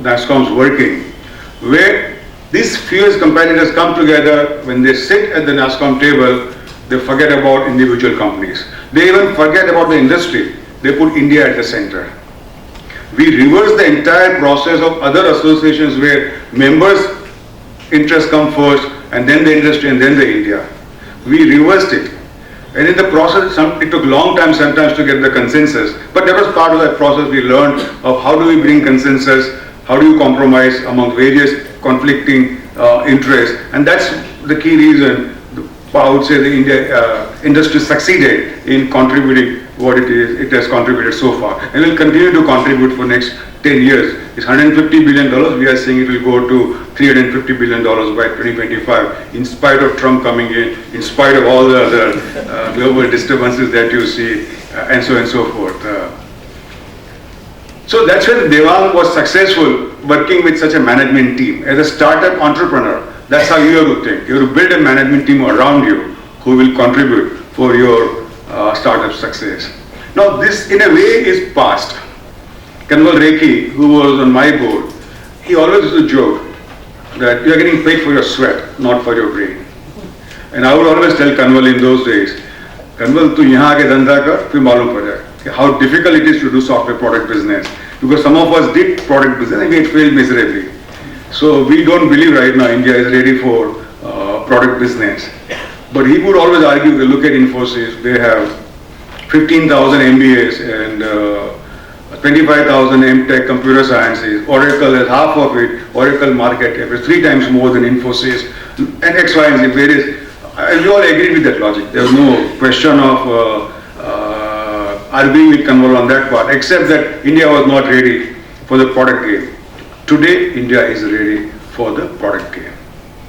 NASSCOM's working, where these fierce competitors come together. When they sit at the NASSCOM table, they forget about individual companies. They even forget about the industry. They put India at the center. We reverse the entire process of other associations where members' interests come first, and then the industry, and then the India. We reversed it. And in the process, it took a long time sometimes to get the consensus. But that was part of that process. We learned of how do we bring consensus, how do you compromise among various conflicting interests. And that's the key reason I would say the India industry succeeded in contributing what it has contributed so far, and will continue to contribute for next 10 years. It's $150 billion. We are saying it will go to $350 billion by 2025, in spite of Trump coming in spite of all the other global disturbances that you see, and so on and so forth. So that's when Devang was successful working with such a management team. As a startup entrepreneur, that's how you have to think. You have to build a management team around you who will contribute for your startup success. Now this in a way is past. Kanwal Rekhi, who was on my board, he always used to joke that you are getting paid for your sweat, not for your brain. And I would always tell Kanwal in those days, Kanwal, tu yahan aake dhanda kar, fir malum pad jayega how difficult it is to do software product business. Because some of us did product business and we had failed miserably. So we don't believe right now India is ready for product business. But he would always argue, look at Infosys, they have 15,000 MBAs and 25,000 MTech computer sciences. Oracle has half of it. Oracle market cap is 3 times more than Infosys. And X, Y, and Z, various. We all agree with that logic. There's no question of arguing with Kanwal on that part, except that India was not ready for the product game. Today, India is ready for the product game.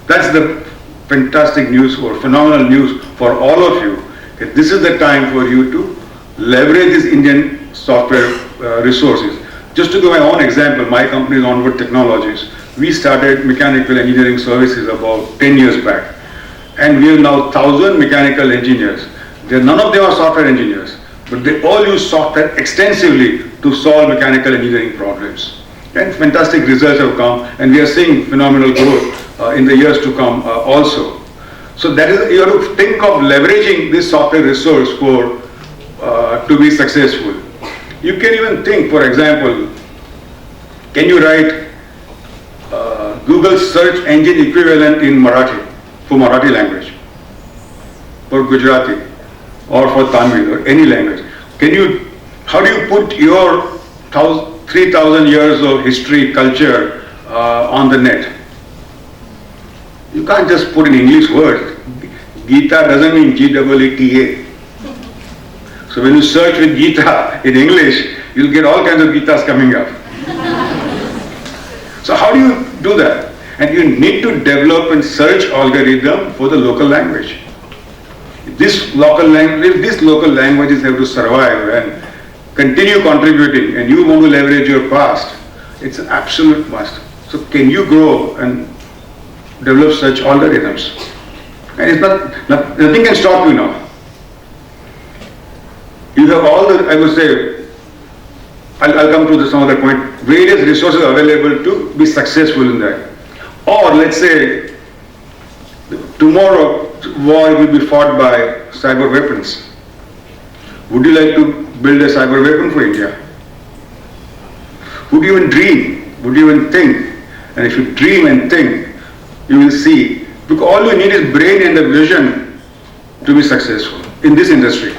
That's the fantastic news or phenomenal news for all of you. This is the time for you to leverage these Indian software resources. Just to give my own example, my company is Onward Technologies. We started mechanical engineering services about 10 years back. And we have now 1,000 mechanical engineers. None of them are software engineers, but they all use software extensively to solve mechanical engineering problems. And fantastic results have come, and we are seeing phenomenal growth in the years to come also. So that is, you have to think of leveraging this software resource for to be successful. You can even think, for example, can you write Google search engine equivalent in Marathi, for Marathi language, for Gujarati, or for Tamil, or any language? How do you put your 3,000 years of history, culture on the net? You can't just put in English words. Gita doesn't mean G-E-E-T-A. So when you search with Gita in English, you'll get all kinds of Gitas coming up. So how do you do that? And you need to develop a search algorithm for the local language. These local languages have to survive and continue contributing, and you want to leverage your past, it's an absolute must. So can you grow and develop such algorithms? And it's nothing can stop you now. You have all the, I would say, I'll come to some other point, various resources available to be successful in that. Or let's say, tomorrow war will be fought by cyber weapons. Would you like to build a cyber weapon for India? Would you even dream? Would you even think? And if you dream and think, you will see. Because all you need is brain and the vision to be successful in this industry.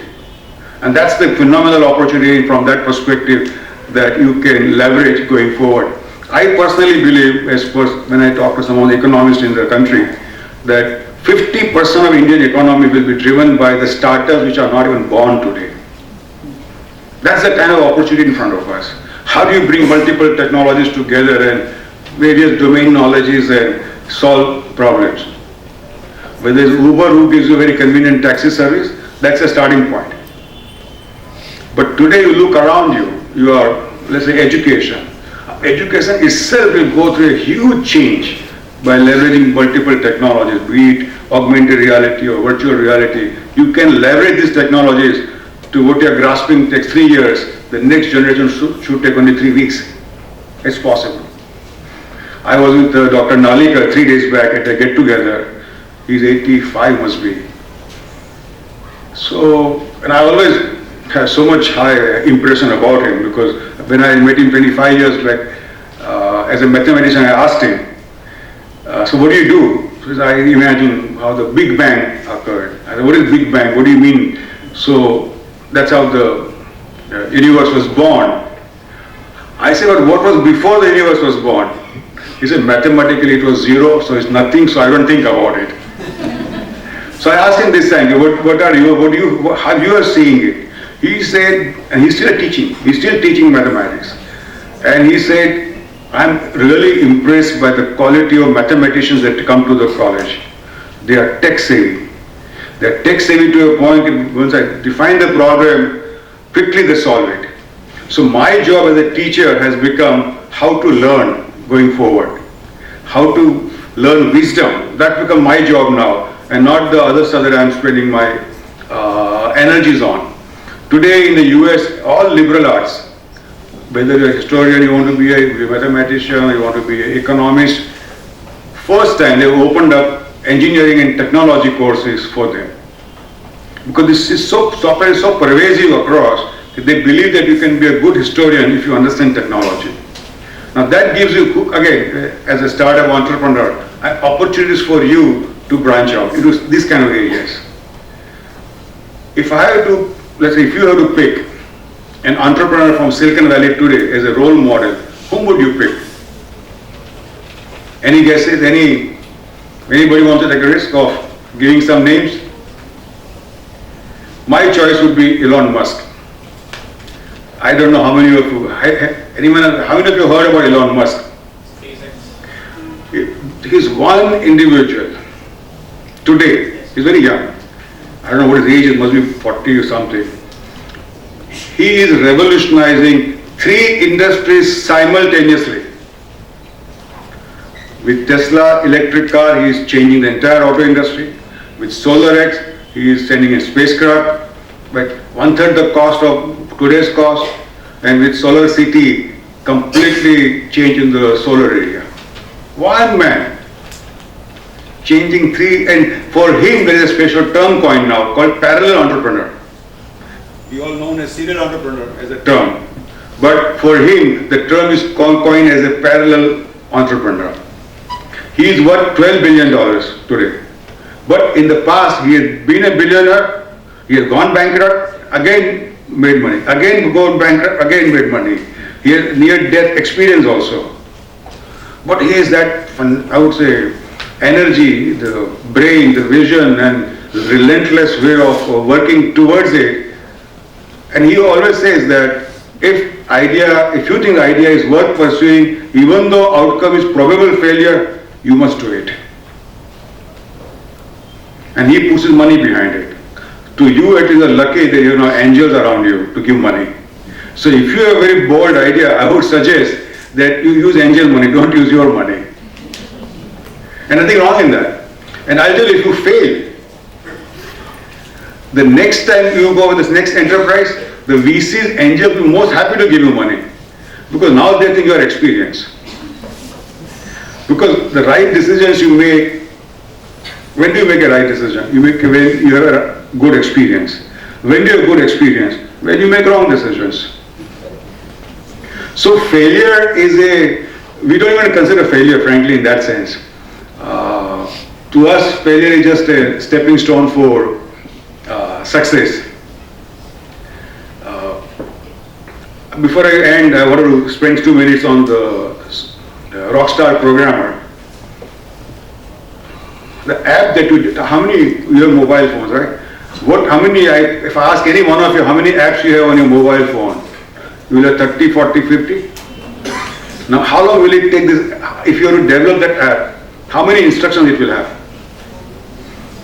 And that's the phenomenal opportunity from that perspective that you can leverage going forward. I personally believe, when I talk to some of the economists in the country, that 50% of Indian economy will be driven by the startups which are not even born today. That's the kind of opportunity in front of us. How do you bring multiple technologies together and various domain knowledges and solve problems? Whether it's Uber who gives you a very convenient taxi service, that's a starting point. But today you look around you are, let's say, education. Education itself will go through a huge change by leveraging multiple technologies, be it augmented reality or virtual reality. You can leverage these technologies to what you're grasping takes 3 years. The next generation should take only 3 weeks. It's possible. I was with Dr. Nalika 3 days back at a get-together. He's 85 must be. So, and I always have so much high impression about him, because when I met him 25 years back, as a mathematician, I asked him, so what do you do? So I imagine how the Big Bang occurred. I said, what is Big Bang? What do you mean? So that's how the universe was born. I said, but what was before the universe was born? He said, mathematically it was zero, so it's nothing, so I don't think about it. So I asked him this time, how you are seeing it? He said, and he's still teaching mathematics. And he said, I'm really impressed by the quality of mathematicians that come to the college. They are tech savvy. They are tech savvy to a point, once I define the problem, quickly they solve it. So my job as a teacher has become how to learn going forward. How to learn wisdom. That becomes my job now, and not the other stuff that I'm spending my energies on. Today in the US, all liberal arts, whether you're a historian, you want to be a mathematician, you want to be an economist, first time they've opened up engineering and technology courses for them. Because this is software is so pervasive across, that they believe that you can be a good historian if you understand technology. Now that gives you, again, as a startup entrepreneur, opportunities for you to branch out into these kind of areas. If I have to, let's say, if you have to pick an entrepreneur from Silicon Valley today as a role model, whom would you pick? Any guesses? Anybody wants to take a risk of giving some names? My choice would be Elon Musk. I don't know how many of you, how many of you heard about Elon Musk? He's one individual today. He's very young. I don't know what his age is, must be 40 or something. He is revolutionizing 3 industries simultaneously. With Tesla electric car, he is changing the entire auto industry. With SolarX, he is sending a spacecraft, but 1/3 the cost of today's cost, and with Solar City, completely changing the solar area. One man changing 3, and for him there is a special term coined now called parallel entrepreneur. We all known as serial entrepreneur as a term, but for him the term is coined as a parallel entrepreneur. He is worth $12 billion today, but in the past he has been a billionaire, he has gone bankrupt, again made money, again gone bankrupt, again made money. He has near-death experience also, but he has that, I would say, energy, the brain, the vision, and the relentless way of working towards it. And he always says that if you think the idea is worth pursuing, even though outcome is probable failure, you must do it. And he puts his money behind it. To you, it is a lucky that you know angels around you to give money. So if you have a very bold idea, I would suggest that you use angel money, don't use your money. And nothing wrong in that. And I'll tell you, if you fail, the next time you go with this next enterprise, the VCs, angels will be most happy to give you money, because now they think you are experienced. Because the right decisions you make, when do you make a right decision? You make when you have a good experience. When do you have good experience? When you make wrong decisions. So failure is we don't even consider failure, frankly, in that sense. To us, failure is just a stepping stone for success. Before I end, I want to spend 2 minutes on the Rockstar Programmer. The app that you, how many, you have mobile phones, right? If I ask any one of you how many apps you have on your mobile phone, you will have 30, 40, 50. Now how long will it take this, if you are to develop that app, how many instructions it will have?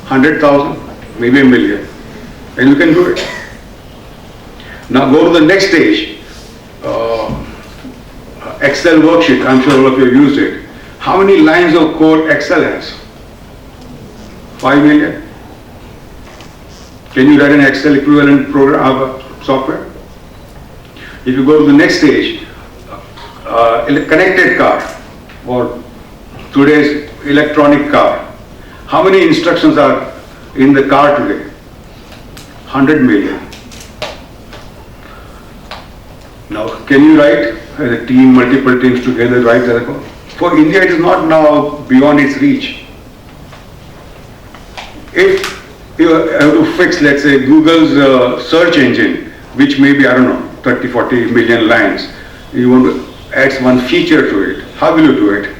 100,000, maybe 1 million. And you can do it. Now go to the next stage. Excel worksheet, I'm sure all of you have used it. How many lines of code Excel has? 5 million. Can you write an Excel equivalent program software? If you go to the next stage, connected car or today's electronic car. How many instructions are in the car today? 100 million. Now, can you write as a team, multiple teams together, write the code? For India, it is not now beyond its reach. If you have to fix, let's say, Google's search engine, which may be, I don't know, 30, 40 million lines, you want to add one feature to it, how will you do it?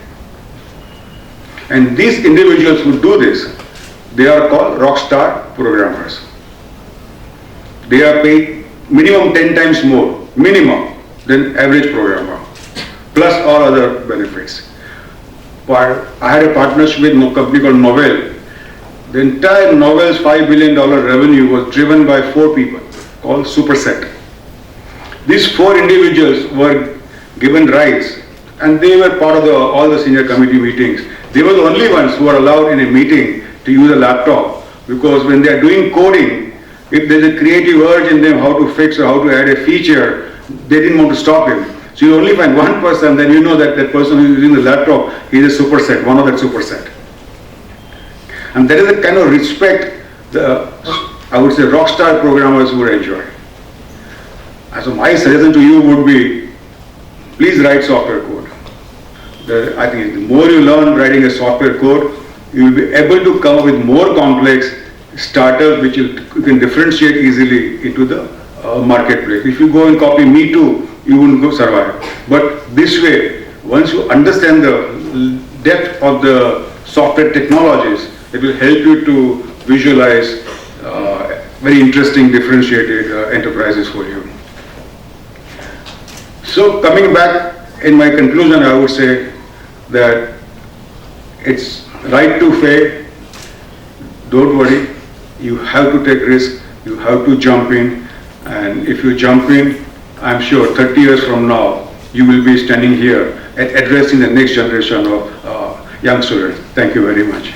And these individuals who do this, they are called rockstar programmers. They are paid minimum 10 times more, minimum, than average programmer, plus all other benefits. But I had a partnership with a company called Novell. The entire Novell's $5 billion revenue was driven by 4 people called superset. These 4 individuals were given rights, and they were part of all the senior committee meetings. They were the only ones who were allowed in a meeting to use a laptop, because when they are doing coding, if there's a creative urge in them how to fix or how to add a feature, they didn't want to stop him. So you only find one person, then you know that that person who is using the laptop, he is a superset, one of that superset. And that is the kind of respect I would say rockstar programmers would enjoy. So my suggestion to you would be, please write software code. I think the more you learn writing a software code, you will be able to come up with more complex startups which you can differentiate easily into the marketplace. If you go and copy me too, you wouldn't go survive. But this way, once you understand the depth of the software technologies, it will help you to visualize very interesting differentiated enterprises for you. So coming back, in my conclusion, I would say that it's right to fail. Don't worry. You have to take risk. You have to jump in. And if you jump in, I'm sure 30 years from now, you will be standing here and addressing the next generation of young students. Thank you very much.